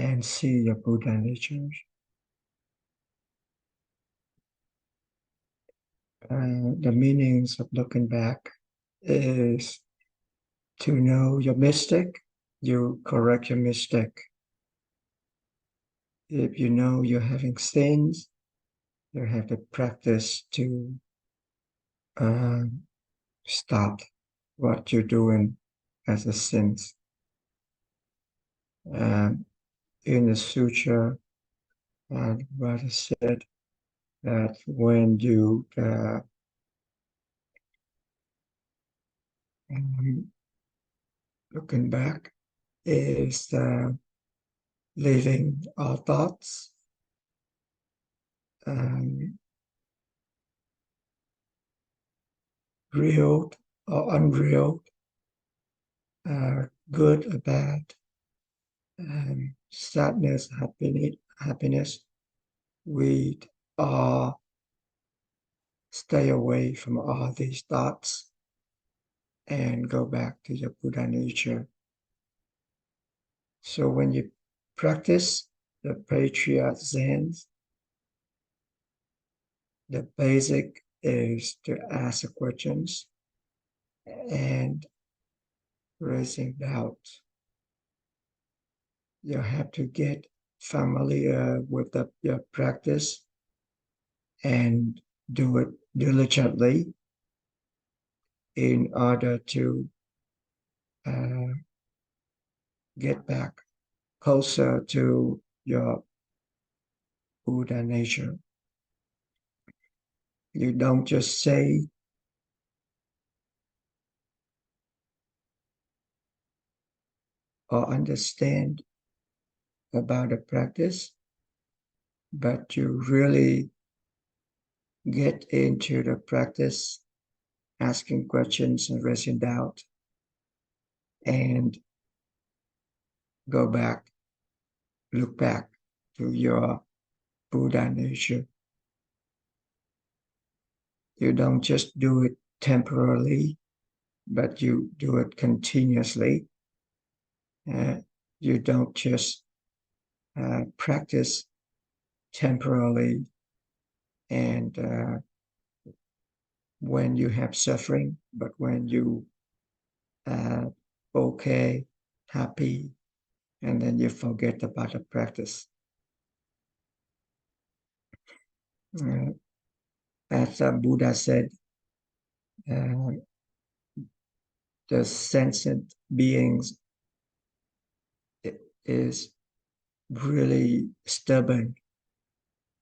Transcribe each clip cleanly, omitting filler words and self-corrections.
and see your Buddha nature. The meanings of looking back is to know your mistake, you correct your mistake. If you know you're having sins, you have to practice to stop what you're doing as a sin. In the sutra, Buddha said that when you looking back is leaving all thoughts, real or unreal, good or bad, sadness, happiness. We all stay away from all these thoughts and go back to your Buddha nature. So when you practice the Patriot Zen, the basic is to ask the questions and raising doubt. You have to get familiar with your practice and do it diligently in order to get back closer to your Buddha nature. You don't just say or understand about the practice, but you really get into the practice, asking questions and raising doubt, and go back, look back to your Buddha nature. You don't just do it temporarily, but you do it continuously. You don't just practice temporarily and when you have suffering, but when you okay, happy, and then you forget about the practice. As Buddha said, the sentient beings is really stubborn.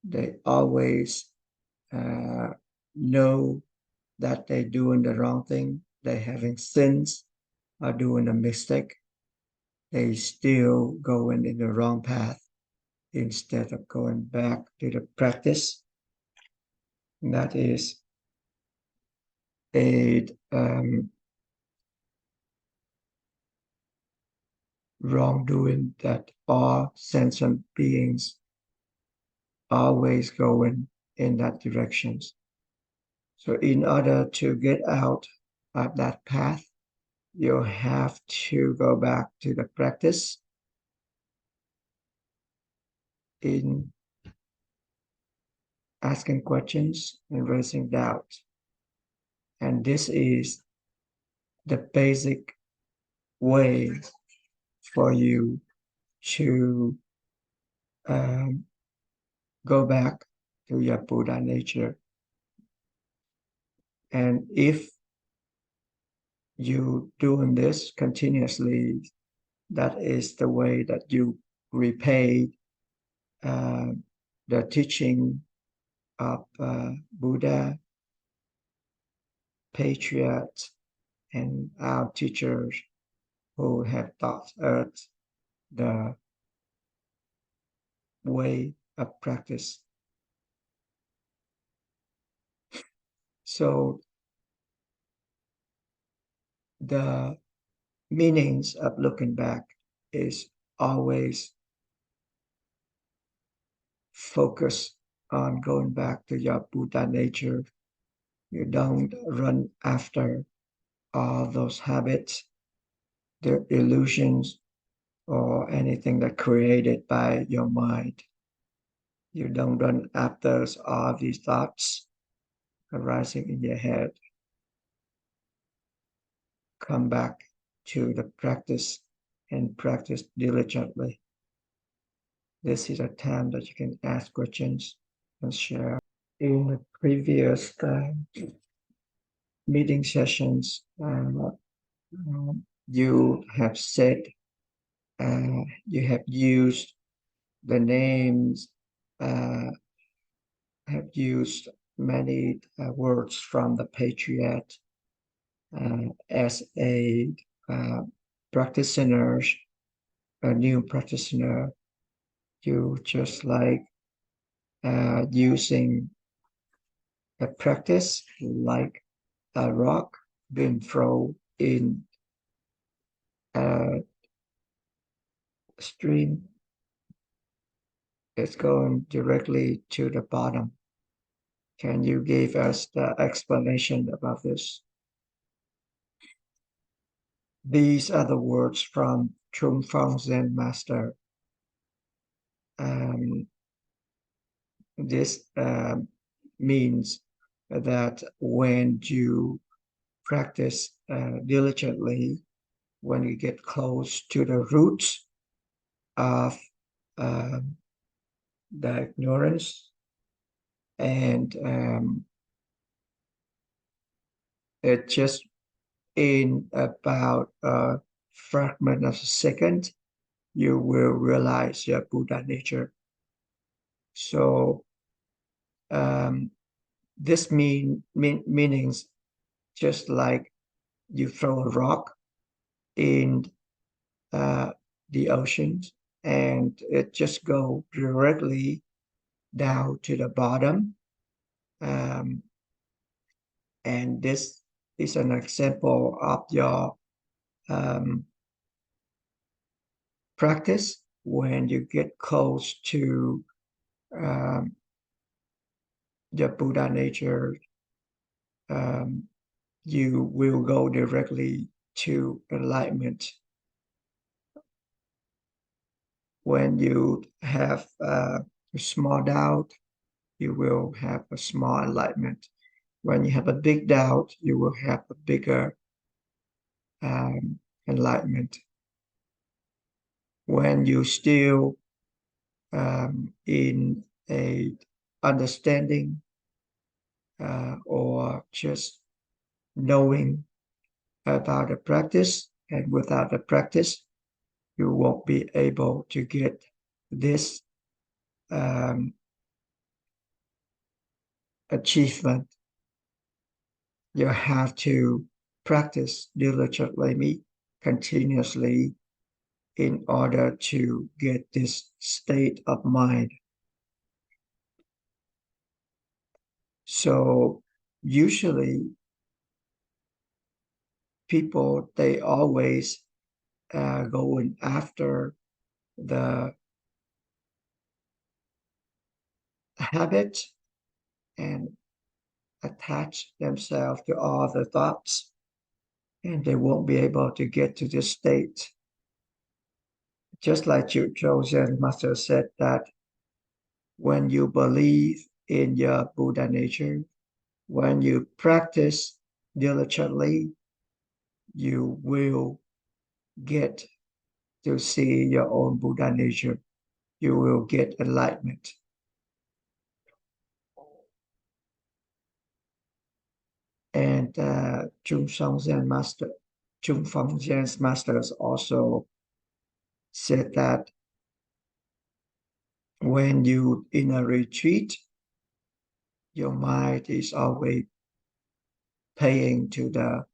They always know that they're doing the wrong thing, they're having sins, or doing a mistake. They still going in the wrong path instead of going back to the practice. And that is a wrongdoing that all sentient beings always going in that direction. So in order to get out of that path, you have to go back to the practice in asking questions and raising doubt. And this is the basic way for you to go back to your Buddha nature. And if you doing this continuously, that is the way that you repay the teaching of Buddha, patriots, and our teachers who have taught us the way of practice. So the meanings of looking back is always focus on going back to your Buddha nature. You don't run after all those habits, the illusions, or anything that created by your mind. You don't run after all these thoughts arising in your head. Come back to the practice and practice diligently. This is a time that you can ask questions and share. In the previous meeting sessions, you have said, you have used the names, have used many words from the Patriot as a practitioner, a new practitioner. You just like using a practice like a rock being thrown in a stream. It's going directly to the bottom. Can you give us the explanation about this? These are the words from Trung Phong Zen Master. This means that when you practice diligently, when you get close to the roots of the ignorance, and it just in about a fragment of a second, you will realize your Buddha nature. So this meanings just like you throw a rock in the ocean and it just go directly down to the bottom. And this is an example of your practice when you get close to the Buddha nature. You will go directly to enlightenment. When you have a small doubt, you will have a small enlightenment. When you have a big doubt, you will have a bigger enlightenment. When you still in a understanding or just knowing about the practice, and without the practice, you won't be able to get this achievement. You have to practice diligently, continuously, in order to get this state of mind. So usually people, they always going after the habit and attach themselves to all the thoughts, and they won't be able to get to this state. Just like Chucho Zen Master said that when you believe in your Buddha nature, when you practice diligently, you will get to see your own Buddha nature. You will get enlightenment. And Chung Fong Zen Masters also said that when you in a retreat, your mind is always paying to the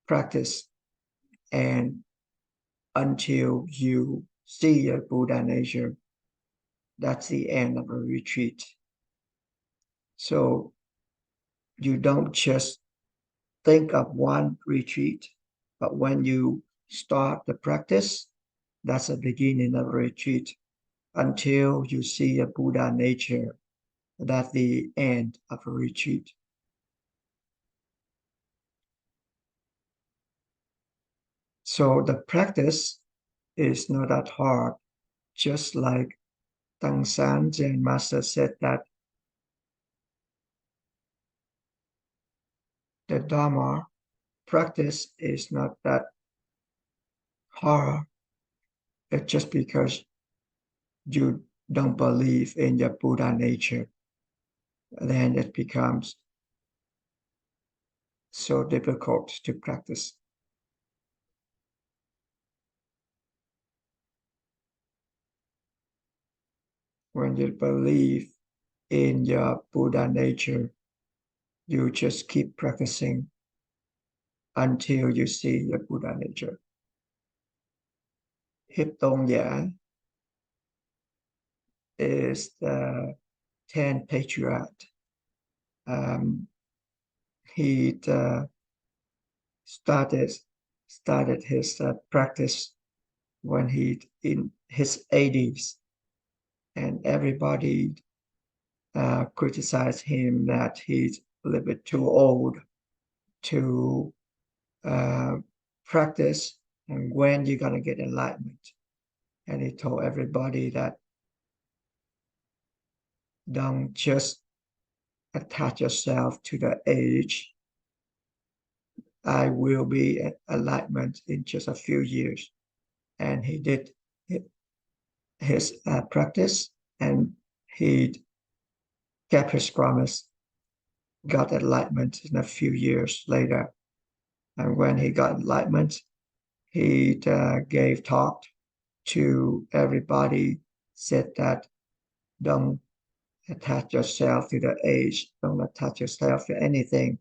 practice, and until you see your Buddha nature, that's the end of a retreat. So you don't just think of one retreat, but when you start the practice, that's the beginning of a retreat. Until you see a Buddha nature, that's the end of a retreat. So the practice is not that hard, just like Tăng San Zen Master said that the Dharma practice is not that hard. It's just because you don't believe in your Buddha nature, then it becomes so difficult to practice. When you believe in your Buddha nature, you just keep practicing until you see your Buddha nature. Hiệp Tôn Giả is the 10th patriarch. He started his practice when he in his 80s, and everybody criticized him that he's a little bit too old to practice, and when you're gonna get enlightenment. And he told everybody that don't just attach yourself to the age. I will be enlightenment in just a few years. And he did his practice, and he kept his promise, got enlightenment in a few years later. And when he got enlightenment, he gave talk to everybody, said that don't attach yourself to the age, don't attach yourself to anything.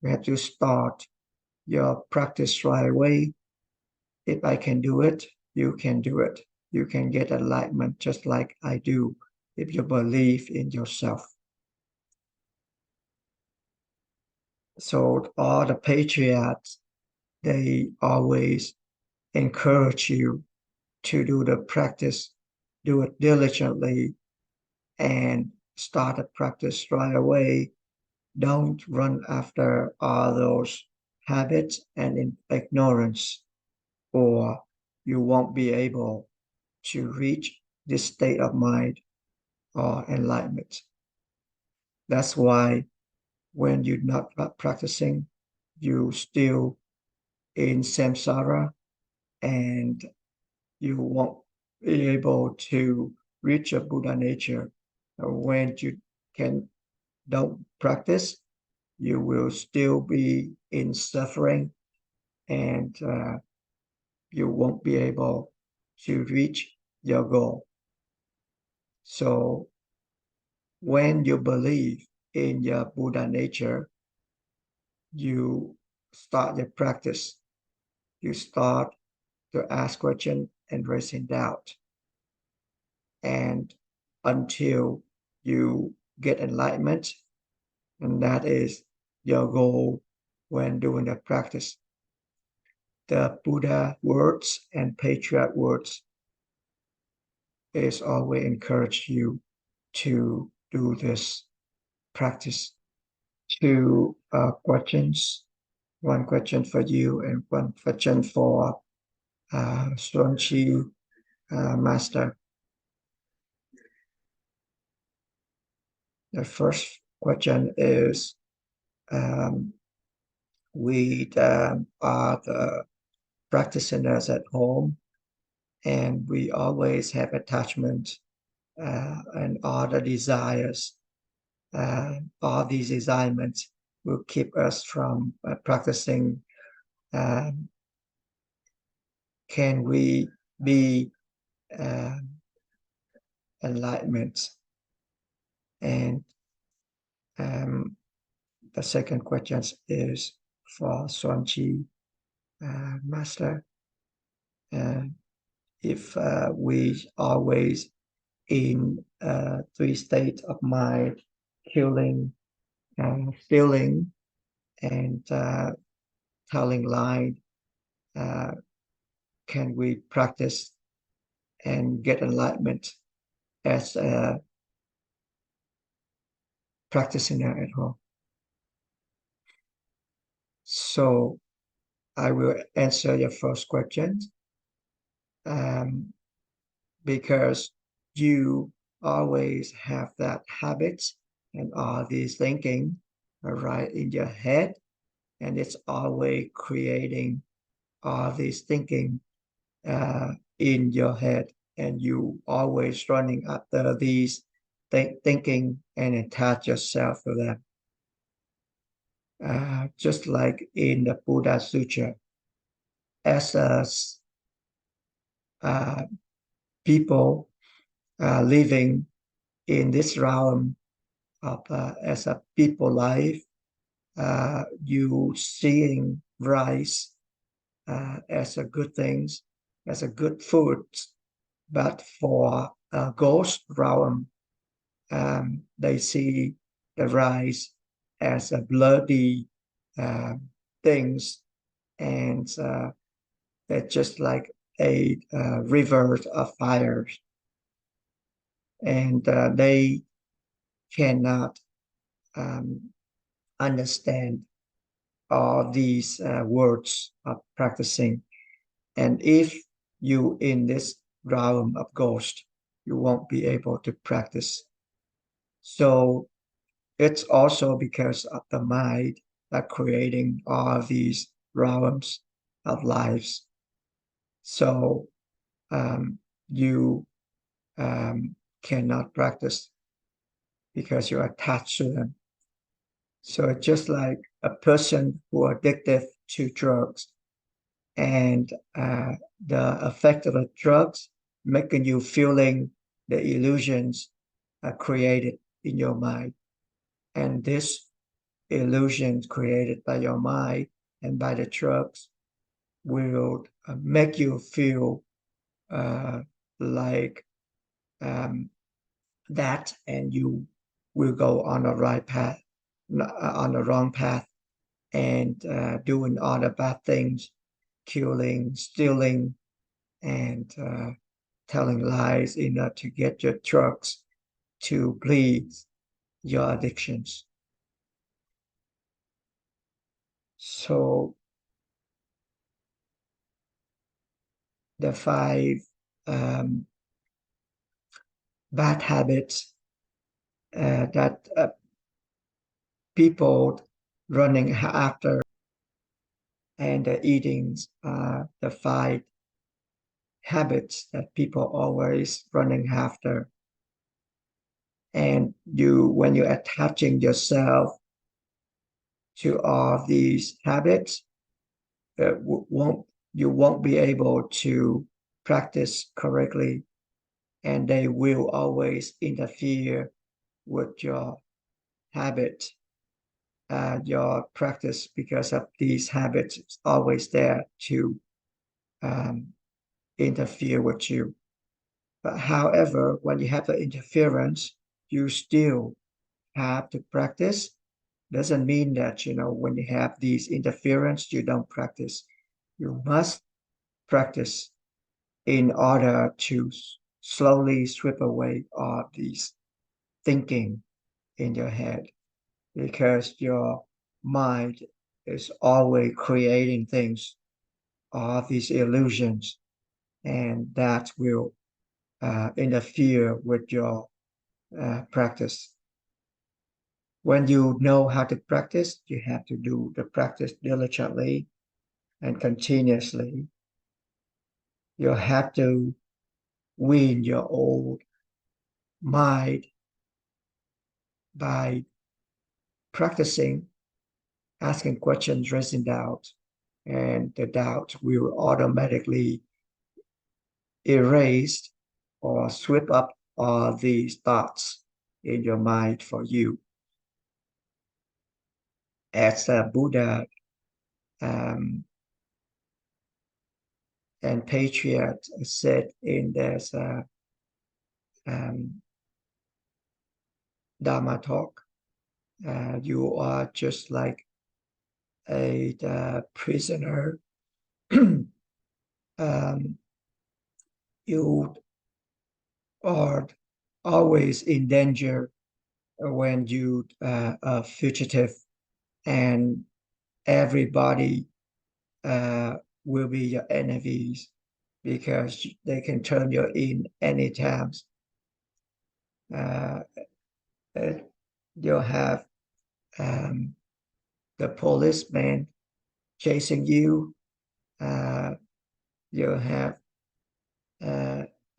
You have to start your practice right away. If I can do it, you can do it. You can get enlightenment just like I do if you believe in yourself. So all the patriarchs, they always encourage you to do the practice, do it diligently, and start a practice right away. Don't run after all those habits and ignorance, or you won't be able to reach this state of mind or enlightenment. That's why when you're not practicing, you still in samsara, and you won't be able to reach a Buddha nature. When you don't practice, you will still be in suffering, and you won't be able to reach your goal. So when you believe in your Buddha nature, you start your practice. You start to ask questions and raising doubt. And until you get enlightenment, and that is your goal when doing the practice. The Buddha words and patriarch words is always encourage you to do this practice. Two questions, one question for you and one question for Xuân Chi Master. The first question is, we are the practitioners at home, and we always have attachment and all the desires. All these desires will keep us from practicing. Can we be enlightenment? And the second question is for Xuân Chi Master. If we always in three states of mind, killing, feeling, and telling lie, can we practice and get enlightenment as a practitioner at home? So I will answer your first question. Because you always have that habit and all these thinking right in your head, and it's always creating all these thinking in your head, and you always running after these thinking and attach yourself to them. Just like in the Buddha Sutra, as a people living in this realm of as a people life, you seeing rice as a good things, as a good food, but for a ghost realm, they see the rice as a bloody things, and they're just like a river of fires, and they cannot understand all these words of practicing. And if you in this realm of ghost, you won't be able to practice. So it's also because of the mind that creating all these realms of lives. So you cannot practice because you're attached to them. So just like a person who are addicted to drugs, and the effect of the drugs making you feeling the illusions are created in your mind. And this illusions created by your mind and by the drugs will make you feel like that, and you will go on the right path, on the wrong path, and doing all the bad things, killing, stealing, and telling lies in order to get your drugs to bleed your addictions. So the five bad habits that people running after, and the eatings are the five habits that people always running after. And you, when you're attaching yourself to all these habits, you won't be able to practice correctly, and they will always interfere with your habit, your practice, because of these habits. It's always there to interfere with you. But however, when you have the interference, you still have to practice. Doesn't mean that, when you have these interference, you don't practice. You must practice in order to slowly strip away all these thinking in your head, because your mind is always creating things, all these illusions, and that will interfere with your practice. When you know how to practice, you have to do the practice diligently and continuously. You have to wean your old mind by practicing, asking questions, raising doubt, and the doubt will automatically erase or sweep up all these thoughts in your mind for you. As a Buddha and Patriot said in this Dharma talk, you are just like a prisoner. You are always in danger when you are fugitive, and everybody will be your enemies, because they can turn you in any times. Uh, you'll have the policeman chasing you. You'll have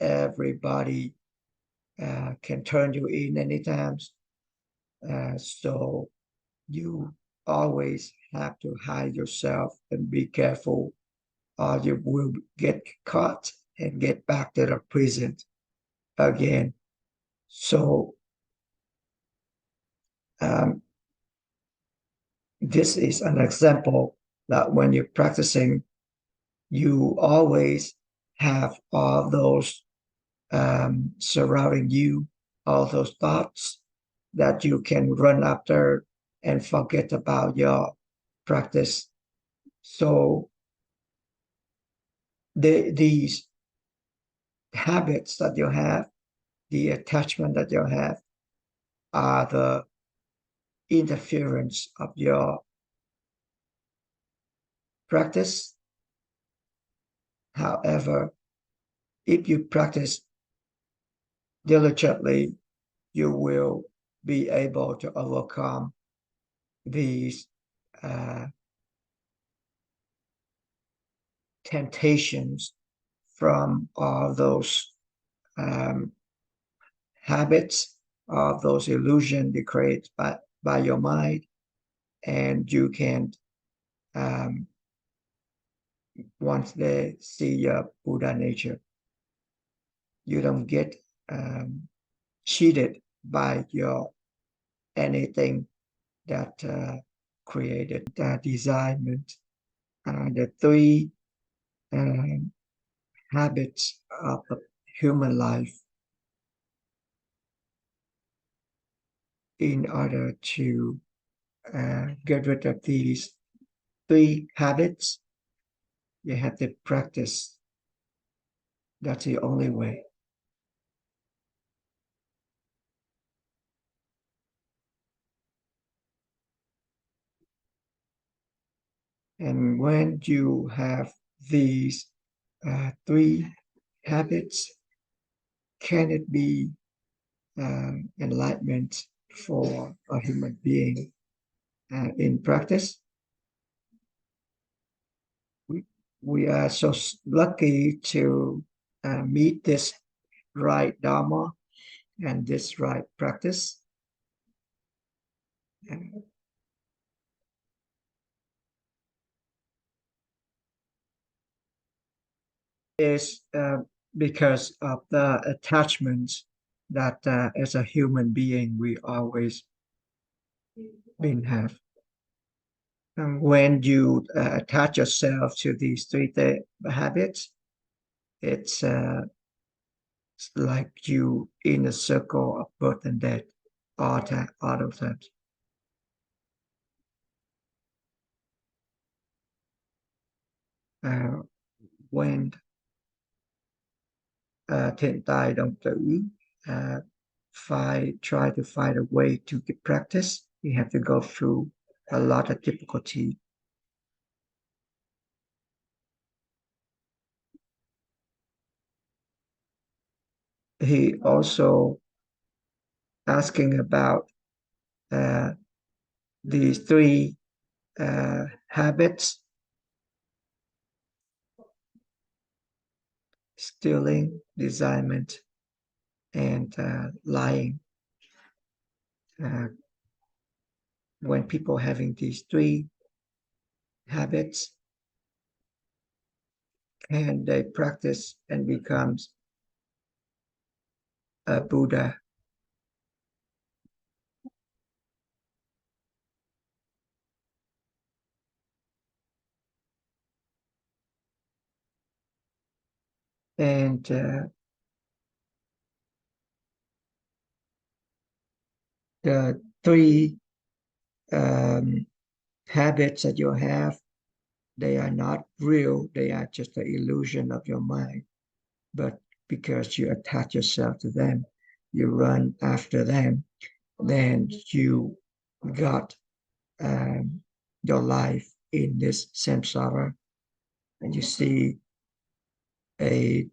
everybody can turn you in any times. So you always have to hide yourself and be careful, or you will get caught and get back to the prison again. So this is an example that when you're practicing, you always have all those surrounding you, all those thoughts that you can run after and forget about your practice. So these habits that you have, the attachment that you have, are the interference of your practice. However, if you practice diligently, you will be able to overcome these temptations from all those habits, of those illusions they create by your mind, and you can, once they see your Buddha nature, you don't get cheated by your anything that created desirement. The three habits of the human life. In order to get rid of these three habits, you have to practice. That's the only way. And when you have these three habits, can it be enlightenment for a human being in practice? We are so lucky to meet this right Dharma and this right practice. Is because of the attachments that as a human being we always been have. And when you attach yourself to these three habits, it's like you in a circle of birth and death all the time. When thiện tài đồng tử try to find a way to get practice, you have to go through a lot of difficulty. He also asking about these three habits: stealing, desirement, and lying. When people having these three habits, and they practice and becomes a Buddha. And the three habits that you have, they are not real. They are just the illusion of your mind. But because you attach yourself to them, you run after them, then you got your life in this samsara and you see a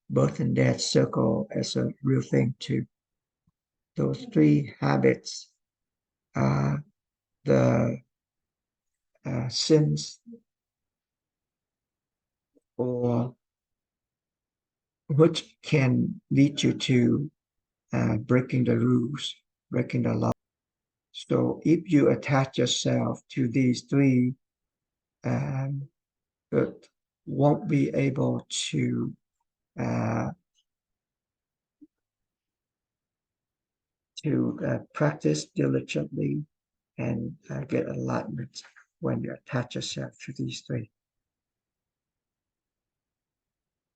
birth and death circle as a real thing too. Those three habits are the sins or which can lead you to breaking the rules, breaking the law. So if you attach yourself to these three, it won't be able to practice diligently and get enlightenment when you attach yourself to these three.